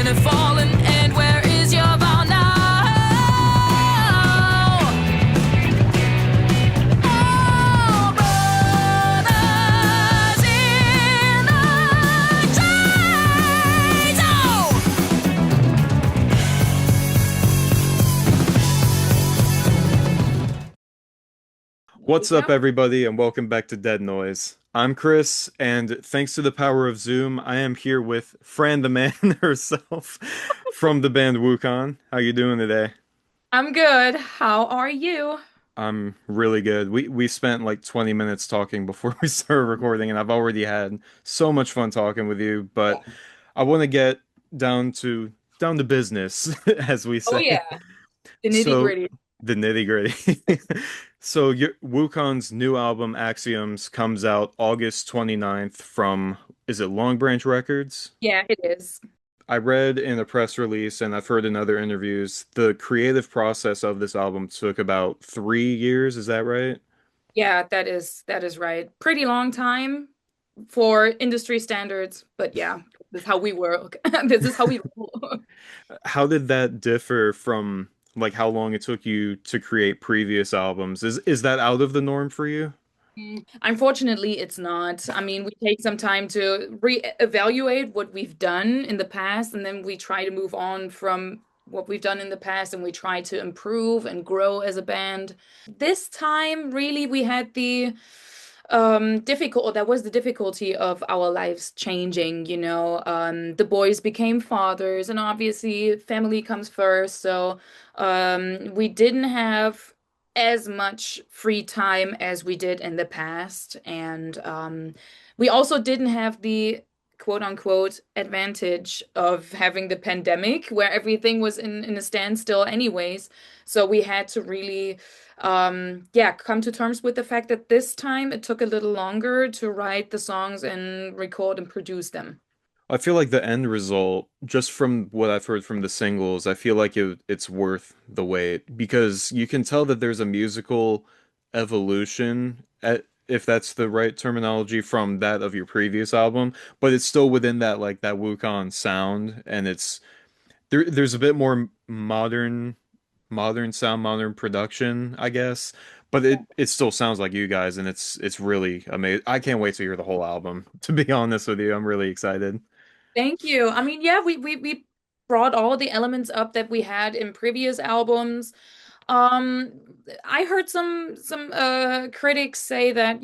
have fallen, and where is your vow now? Oh, brothers in the trades. Oh! What's We up, go. everybody, and welcome back to Dead Noise. I'm Chris, and thanks to the power of Zoom, I am here with Fran the Man herself from the band Wucan. How you doing today? I'm good. How are you? I'm really good. We spent like 20 minutes talking before we started recording, and I've already had so much fun talking with you, but I want to get down to down to business, as we Oh say. yeah, the nitty So gritty. the nitty-gritty. So Wukon's new album Axioms comes out August 29th from, is it Long Branch Records? Yeah, it is. I read in a press release and I've heard in other interviews the creative process of this album took about 3 years, is that right? Yeah, that is right. Pretty long time for industry standards, but yeah, this is how we work. This is how we roll. How did that differ from like how long it took you to create previous albums? Is that out of the norm for you? Unfortunately, it's not. I mean, we take some time to re-evaluate what we've done in the past, and then we try to move on from what we've done in the past, and we try to improve and grow as a band. This time, really, we had the difficult, that was the difficulty of our lives changing, the boys became fathers, and obviously family comes first. So we didn't have as much free time as we did in the past. And we also didn't have the quote unquote advantage of having the pandemic where everything was in a standstill anyways. So we had to really yeah, come to terms with the fact that this time it took a little longer to write the songs and record and produce them. I feel like the end result, just from what I've heard from the singles, I feel like it's worth the wait because you can tell that there's a musical evolution, if that's the right terminology, from that of your previous album, but it's still within that like that Wukong sound, and there's a bit more modern sound, modern production, I guess, but it still sounds like you guys, and it's really amazing. I can't wait to hear the whole album, to be honest with you. I'm really excited. Thank you. I mean, yeah, we brought all the elements up that we had in previous albums. Um, I heard some critics say that,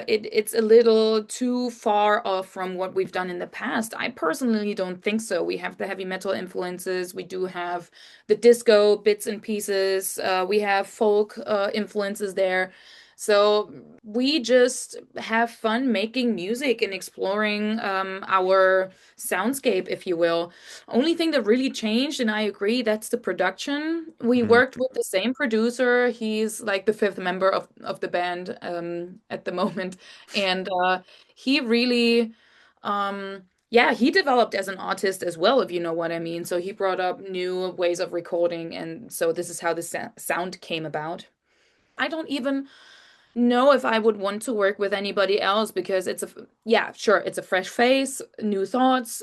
it's a little too far off from what we've done in the past. I personally don't think so. We have the heavy metal influences. We do have the disco bits and pieces. We have folk influences there. So we just have fun making music and exploring our soundscape, if you will. Only thing that really changed, and I agree, that's the production. We Mhm. worked with the same producer. He's like the fifth member of the band at the moment. And he really, yeah, he developed as an artist as well, if you know what I mean. So he brought up new ways of recording. And so this is how the sound came about. I don't even know if I would want to work with anybody else because yeah, sure, it's a fresh face, new thoughts,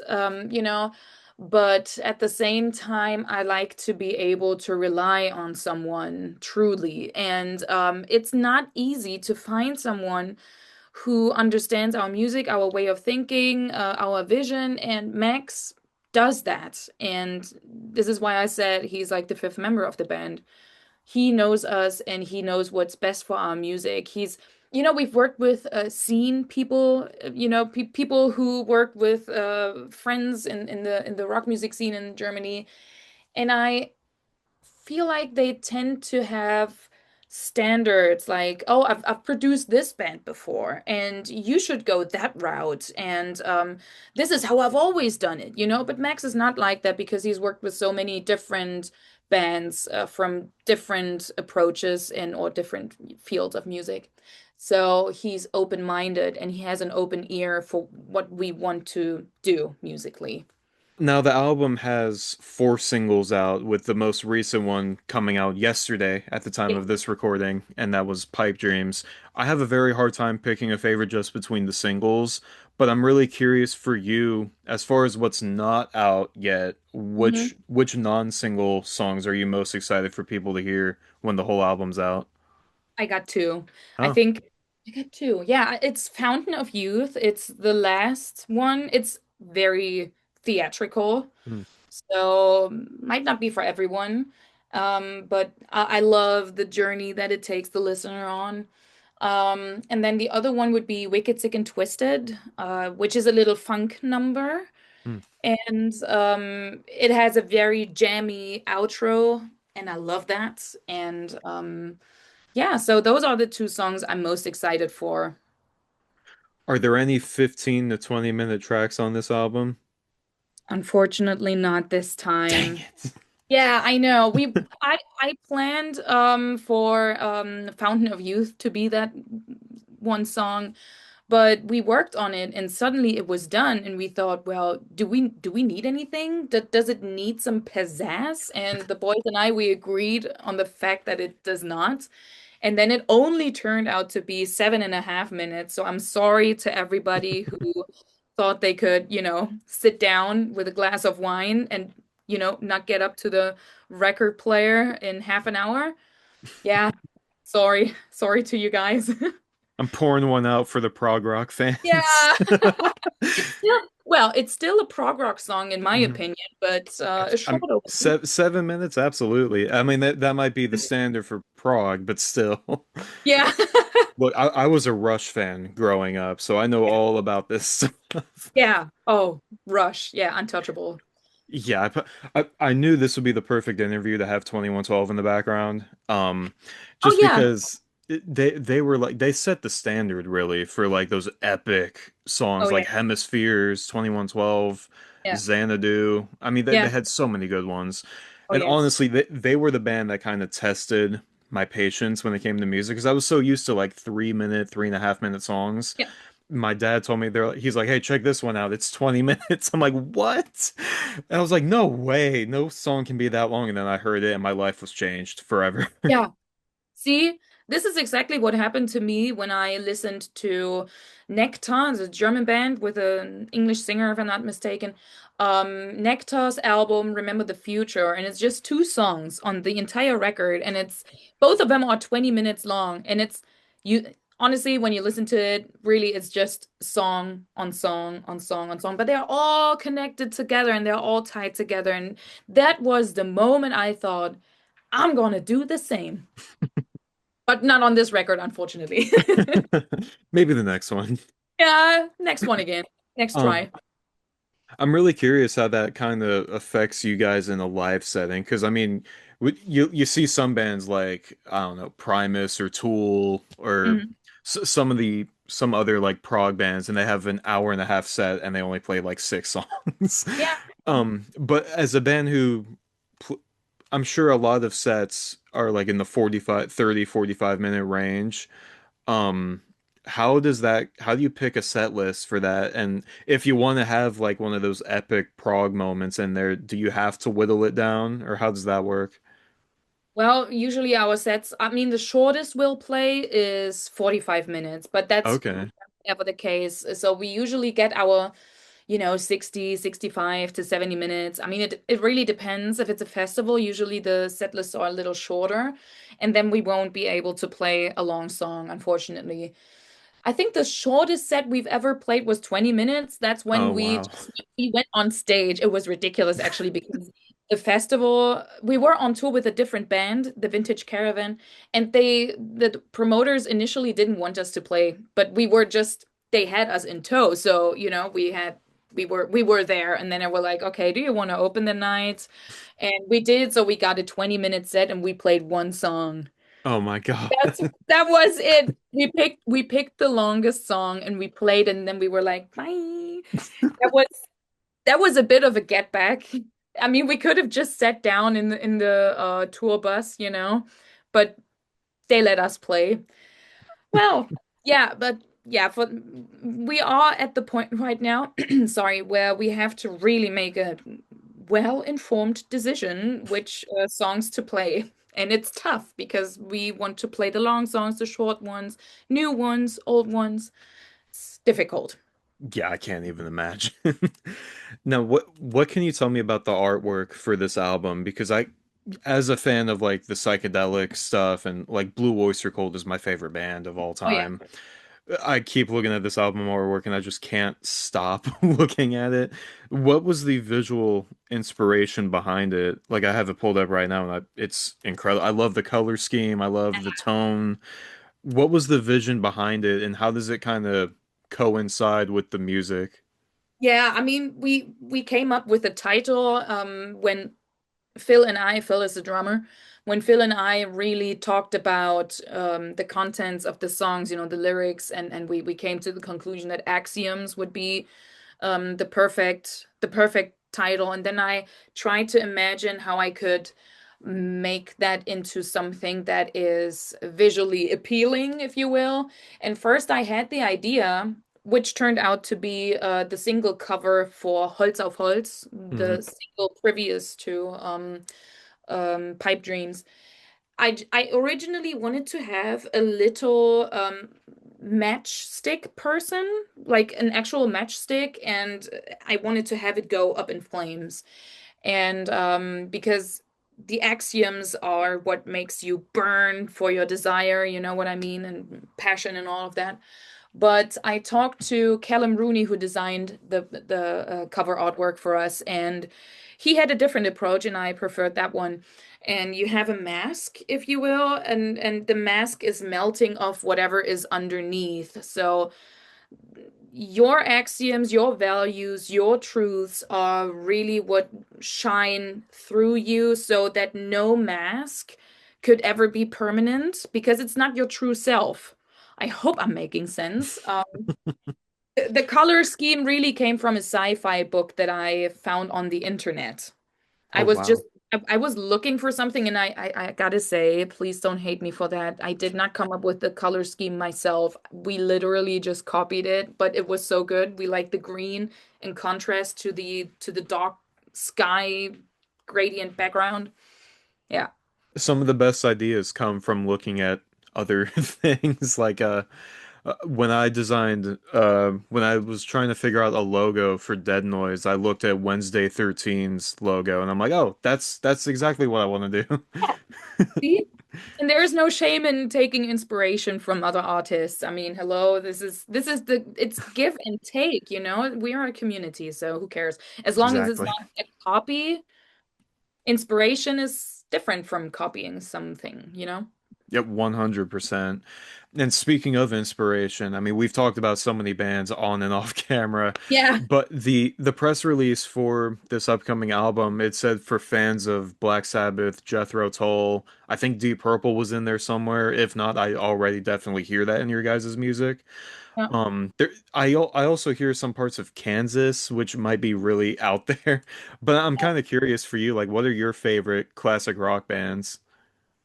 but at the same time, I like to be able to rely on someone truly. And it's not easy to find someone who understands our music, our way of thinking, our vision, and Max does that. And this is why I said he's like the fifth member of the band. He knows us and he knows what's best for our music. We've worked with scene people, people who work with friends in the rock music scene in Germany, and I feel like they tend to have standards like, oh, I've produced this band before, and you should go that route, and this is how I've always done it, But Max is not like that because he's worked with so many different bands from different approaches and or different fields of music. So he's open-minded and he has an open ear for what we want to do musically. Now the album has four singles out, with the most recent one coming out yesterday at the time Yeah. of this recording, and that was Pipe Dreams. I have a very hard time picking a favorite just between the singles, but I'm really curious for you, as far as what's not out yet, Mhm. which non-single songs are you most excited for people to hear when the whole album's out? I got two. I Oh. think I got two. Yeah, it's Fountain of Youth. It's the last one. It's very theatrical, Hmm. so might not be for everyone. But I love the journey that it takes the listener on. And then the other one would be Wicked, Sick, and Twisted, which is a little funk number. Hmm. And it has a very jammy outro, and I love that. And yeah, so those are the two songs I'm most excited for. Are there any 15 to 20-minute tracks on this album? Unfortunately, not this Dang time. it. Yeah, I know. I planned for Fountain of Youth to be that one song, but we worked on it and suddenly it was done and we thought, well, do we need anything? Does it need some pizzazz? And the boys and I we agreed on the fact that it does not. And then it only turned out to be 7.5 minutes. So I'm sorry to everybody who thought they could, sit down with a glass of wine and, not get up to the record player in half an hour. Yeah, sorry. Sorry to you guys. I'm pouring one out for the prog rock fans. Yeah. It's still a prog rock song in my Mhm. opinion, but a short I'm opening. 7 minutes, absolutely. I mean that might be the standard for prog, but still. Yeah. Look, I was a Rush fan growing up, so I know all about this stuff. Yeah. Oh, Rush. Yeah, untouchable. Yeah, I knew this would be the perfect interview to have 2112 in the background. Oh Just yeah. because they were like they set the standard really for like those epic Oh songs yeah. like Hemispheres, 2112, Yeah. Xanadu. I mean they Yeah. had so many good ones. Oh And yes. honestly, they were the band that kind of tested my patience when it came to music because I was so used to like 3 minute, 3.5 minute songs. Yeah. My dad told me he's like, hey, check this one out. It's 20 minutes. I'm like, what? And I was like, no way. No song can be that long. And then I heard it and my life was changed forever. Yeah. See, this is exactly what happened to me when I listened to Nectar, the German band with an English singer, if I'm not mistaken. Nectar's album, Remember the Future, and it's just two songs on the entire record, and it's both of them are 20 minutes long, and it's you honestly, when you listen to it, really it's just song on song on song on song, but they're all connected together and they're all tied together, and that was the moment I thought, I'm gonna do the same. But not on this record, unfortunately. Maybe the next one. Yeah, next one again. Next Um, try. I'm really curious how that kind of affects you guys in a live setting. Because I mean, you see some bands like I don't know Primus or Tool or Mhm. some other like prog bands, and they have an hour and a half set and they only play like six songs. Yeah. But as a band who pl I'm sure a lot of sets are like in the 45 minute range. Um, how do you pick a set list for that? And if you want to have like one of those epic prog moments in there, do you have to whittle it down or how does that work? Well, usually our sets, I mean, the shortest we'll play is 45 minutes, but that's Okay. never the case. So we usually get our, 60, 65 to 70 minutes. I mean, it really depends. If it's a festival, usually the set lists are a little shorter, and then we won't be able to play a long song, unfortunately. I think the shortest set we've ever played was 20 minutes. That's when Oh we wow. just, we went on stage. It was ridiculous actually because the festival we were on tour with a different band, the Vintage Caravan, and the promoters initially didn't want us to play, but they had us in tow. So, we were there and then they were like, "Okay, do you want to open the night?" And we did, so we got a 20-minute set and we played one song. Oh my God. That was it. We picked the longest song and we played and then we were like, bye. That was that was a bit of a get back. I mean, we could have just sat down in the tour bus, but they let us play. Well, yeah, but yeah, for we are at the point right now, sorry, where we have to really make a well-informed decision which songs to play. And it's tough because we want to play the long songs, the short ones, new ones, old ones. It's difficult. Yeah, I can't even imagine. Now, what can you tell me about the artwork for this album? Because as a fan of like the psychedelic stuff and like Blue Oyster Cult is my favorite band of all Oh yeah. time. I keep looking at this album artwork and I just can't stop looking at it. What was the visual inspiration behind it? Like I have it pulled up right now and it's incredible. I love the color scheme. I love the tone. What was the vision behind it and how does it kind of coincide with the music? Yeah, I mean, we came up with a title when Phil and I, Phil is the drummer, when Phil and I really talked about the contents of the songs, the lyrics, and we came to the conclusion that Axioms would be the perfect title. And then I tried to imagine how I could make that into something that is visually appealing, if you will. And first I had the idea, which turned out to be the single cover for Holz auf Holz, Hmm. the single previous to Pipe Dreams. I originally wanted to have a little matchstick person, like an actual matchstick, and I wanted to have it go up in flames. And because the axioms are what makes you burn for your desire, you know what I mean, and passion and all of that. But I talked to Callum Rooney, who designed the cover artwork for us, and he had a different approach, and I preferred that one. And you have a mask, if you will, and the mask is melting off whatever is underneath. So your axioms, your values, your truths are really what shine through you, so that no mask could ever be permanent because it's not your true self. I hope I'm making sense. The color scheme really came from a sci-fi book that I found on the internet. I Oh was just wow. I was looking for something, and I gotta say, please don't hate me for that. I did not come up with the color scheme myself. We literally just copied it, but it was so good. We like the green in contrast to the dark sky gradient background. Yeah. Some of the best ideas come from looking at other things like when I was trying to figure out a logo for Dead Noise, I looked at Wednesday 13's logo and I'm like, "Oh, that's exactly what I want to do." See? And there is no shame in taking inspiration from other artists. I mean, hello, this is it's give and take, you know? We are a community, so who cares? As long as it's Exactly. not a copy, inspiration is different from copying something, you know? Yep, 100%. And speaking of inspiration, I mean, we've talked about so many bands on and off camera, Yeah. but the press release for this upcoming album, it said for fans of Black Sabbath, Jethro Tull, I think Deep Purple was in there somewhere. If not, I already definitely hear that in your guys' music. Yeah. I also hear some parts of Kansas, which might be really out there, but I'm kind of curious for you, like, what are your favorite classic rock bands?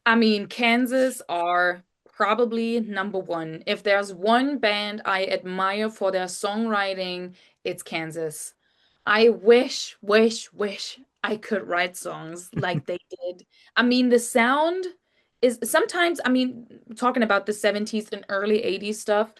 I mean, Kansas are probably number one. If there's one band I admire for their songwriting, it's Kansas. I wish I could write songs like they did. I mean, the sound is sometimes, I mean, talking about the 70s and early 80s stuff,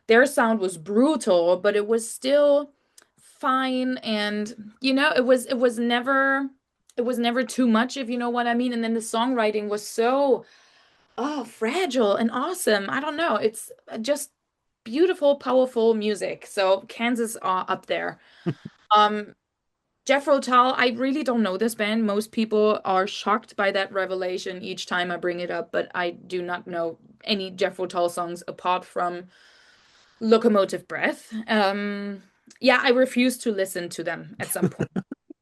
their sound was brutal, but it was still fine. And it was never too much, if you know what I mean. And then the songwriting was so fragile and awesome. I don't know. It's just beautiful, powerful music. So Kansas are up there. Um, Jethro Tull, I really don't know this band. Most people are shocked by that revelation each time I bring it up, but I do not know any Jethro Tull songs apart from Locomotive Breath. Yeah, I refuse to listen to them at some point.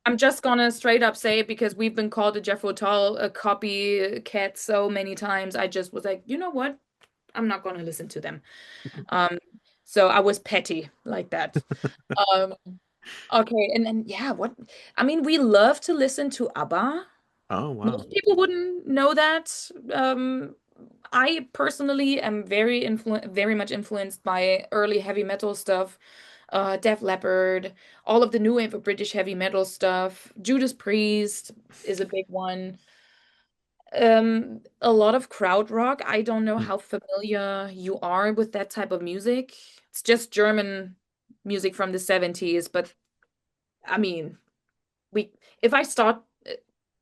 I'm just gonna straight up say it because we've been called a Jethro Tull a copycat so many times. I just was like, you know what? I'm not gonna listen to them. Um, so I was petty like that. Um, okay, and then yeah, what? I mean, we love to listen to ABBA. Oh wow. Most people wouldn't know that. I personally am very much influenced by early heavy metal stuff. Def Leppard, all of the new wave of British heavy metal stuff. Judas Priest is a big one. A lot of crowd rock. I don't know how familiar you are with that type of music. It's just German music from the 70s, but I mean, we if I start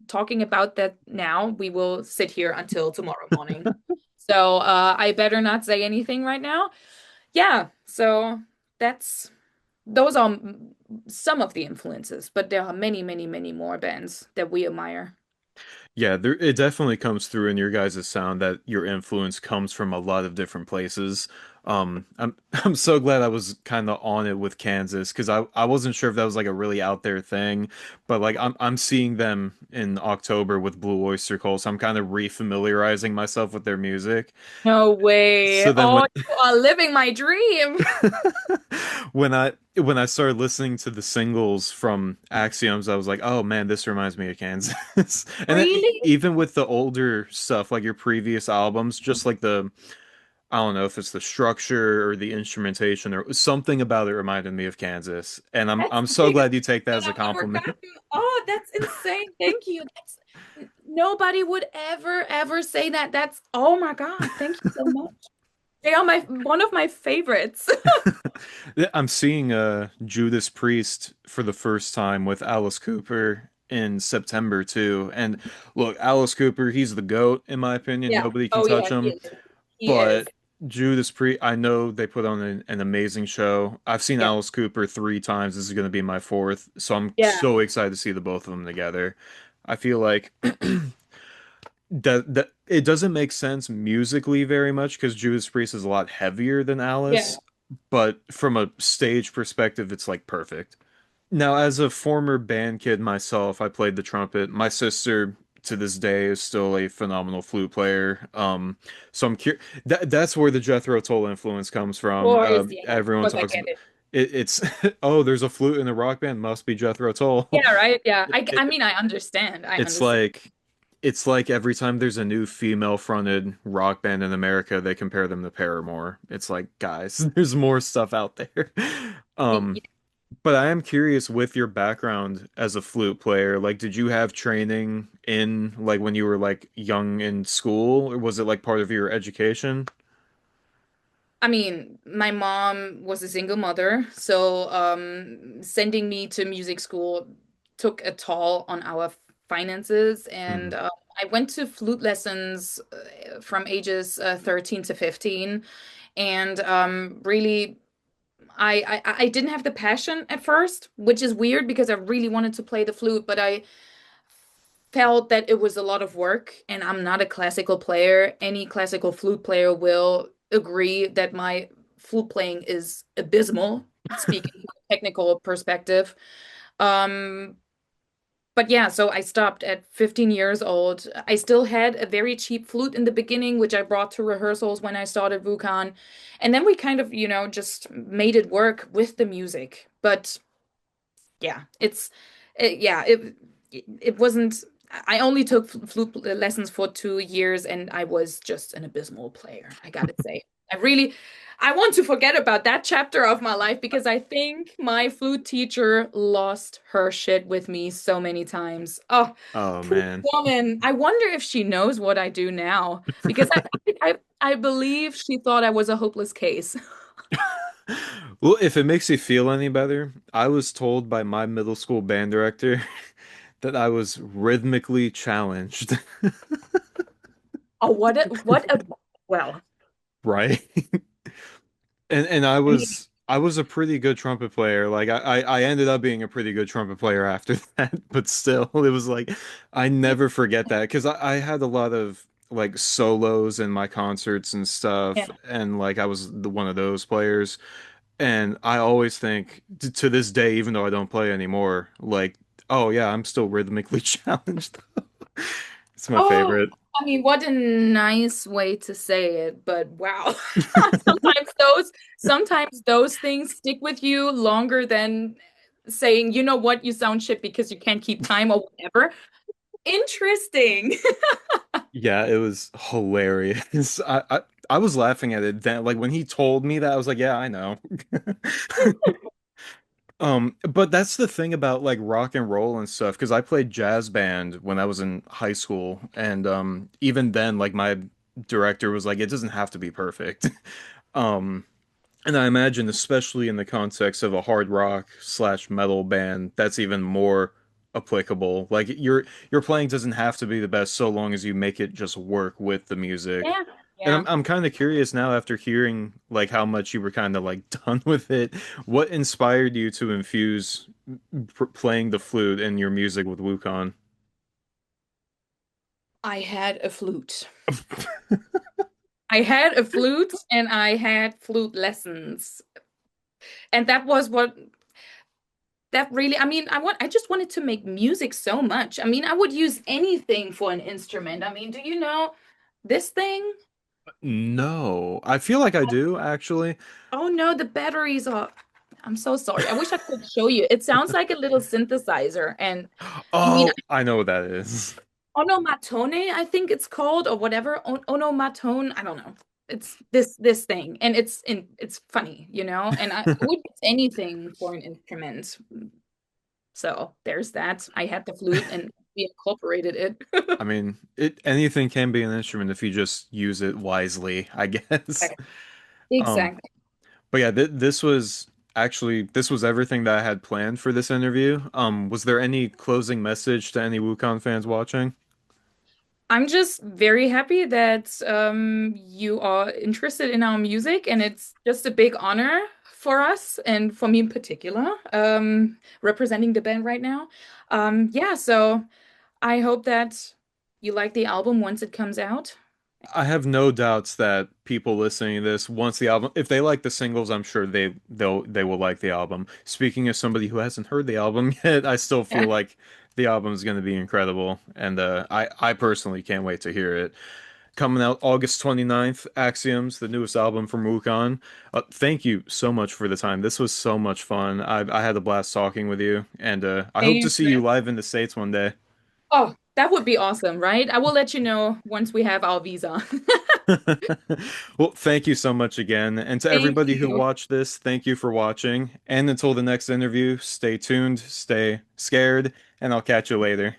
talking about that now, we will sit here until tomorrow morning. So, I better not say anything right now. Yeah, so that's those are some of the influences, but there are many, many, many more bands that we admire. Yeah, it definitely comes through in your guys' sound that your influence comes from a lot of different places. I'm I'm so glad I was kind of on it with Kansas because I wasn't sure if that was like a really out there thing, but like I'm seeing them in October with Blue Oyster Cult, so I'm kind of refamiliarizing myself with their music. No way. So then Oh, you are living my dream. when I started listening to the singles from Axioms, I was like, "Oh man, this reminds me of Kansas." And then, Really? even with the older stuff, like your previous albums, just like the I don't know if it's the structure or the instrumentation or something about it reminded me of Kansas. And I'm That's I'm the so biggest glad you take that that as a I've ever compliment. gotten. Oh, that's insane. Thank you. That's nobody would ever say that. That's oh my God. Thank you so much. They are my one of my favorites. Yeah, I'm seeing Judas Priest for the first time with Alice Cooper in September too. And look, Alice Cooper, he's the GOAT in my opinion. Yeah. Nobody can Oh touch yeah, he him. is. He is. But Judas Priest, I know they put on an amazing show. I've seen Yeah. Alice Cooper 3 times. This is going to be my fourth, so I'm Yeah. so excited to see the both of them together. I feel like that it doesn't make sense musically very much because Judas Priest is a lot heavier than Yeah. Alice, but from a stage perspective, it's like perfect. Now, as a former band kid myself, I played the trumpet. My sister to this day is still a phenomenal flute player. So I'm curious. That's where the Jethro Tull influence comes Of from. course, yeah. Of Everyone course I talks get about it. it's oh, there's a flute in a rock band, must be Jethro Tull. Yeah, right. Yeah. I It, mean, I understand. I it's understand. like it's like every time there's a new female-fronted rock band in America, they compare them to Paramore. It's like, guys, there's more stuff out there. Um, but I am curious with your background as a flute player, like did you have training in like when you were like young in school, or was it like part of your education? I mean, my mom was a single mother, so sending me to music school took a toll on our finances. Hmm. And I went to flute lessons from ages 13 to 15. And really, I didn't have the passion at first, which is weird because I really wanted to play the flute, but I felt that it was a lot of work, and I'm not a classical player. Any classical flute player will agree that my flute playing is abysmal, speaking from a technical perspective. Um, but yeah, so I stopped at 15 years old. I still had a very cheap flute in the beginning, which I brought to rehearsals when I started Wucan. And then we kind of, just made it work with the music. But yeah, it wasn't. I only took flute lessons for 2 years, and I was just an abysmal player, I gotta say. I want to forget about that chapter of my life because I think my flute teacher lost her shit with me so many times. Oh, Oh poor man. woman. I wonder if she knows what I do now because I believe she thought I was a hopeless case. Well, if it makes you feel any better, I was told by my middle school band director that I was rhythmically challenged. Oh, well, Right? And I mean, I was a pretty good trumpet player. Like I ended up being a pretty good trumpet player after that, but still it was like I never forget that because I had a lot of like solos in my concerts and stuff, yeah. and like I was one of those players. And I always think to this day, even though I don't play anymore, like, oh yeah, I'm still rhythmically challenged. It's my Oh, favorite. I mean, what a nice way to say it, but wow. Sometimes those things stick with you longer than saying, you know what, you sound shit because you can't keep time or whatever. Interesting. Yeah, it was hilarious. I was laughing at it then. Like when he told me that, I was like, yeah, I know. But that's the thing about like rock and roll and stuff, because I played jazz band when I was in high school, and even then, like my director was like, it doesn't have to be perfect. Um, and I imagine, especially in the context of a hard rock slash metal band, that's even more applicable. Like your playing doesn't have to be the best so long as you make it just work with the music. Yeah. And Yeah. I'm kind of curious now after hearing like how much you were kind of like done with it. What inspired you to infuse playing the flute in your music with Wucan? I had a flute. I had a flute and I had flute lessons. And that was what that really, I mean, I just wanted to make music so much. I mean, I would use anything for an instrument. I mean, do you know this thing? No, I feel like I do actually. Oh no, the batteries are. I'm so sorry. I wish I could show you. It sounds like a little synthesizer. And I mean, Oh, I know what that is. onomatone, I think it's called, or whatever. Onomatone, I don't know. It's this thing, and it's funny, you know. And I would use anything for an instrument. So there's that. I had the flute, and we incorporated it. I mean, it anything can be an instrument if you just use it wisely, I guess. Um, Exactly. but yeah, this was everything that I had planned for this interview. Was there any closing message to any Wukong fans watching? I'm just very happy that you are interested in our music, and it's just a big honor for us and for me in particular, representing the band right now. Yeah, so I hope that you like the album once it comes out. I have no doubts that people listening to this, once the album, if they like the singles, I'm sure they will like the album. Speaking as somebody who hasn't heard the album yet, I still feel Yeah. like the album is going to be incredible, and I personally can't wait to hear it. Coming out August 29th, Axioms, the newest album from Wucan. Thank you so much for the time. This was so much fun. I had a blast talking with you, and I hope to Same. see you live in the States one day. Oh, that would be awesome, right? I will let you know once we have our visa. Well, thank you so much again. And to Thank everybody who you. watched this, thank you for watching. And until the next interview, stay tuned, stay scared, and I'll catch you later.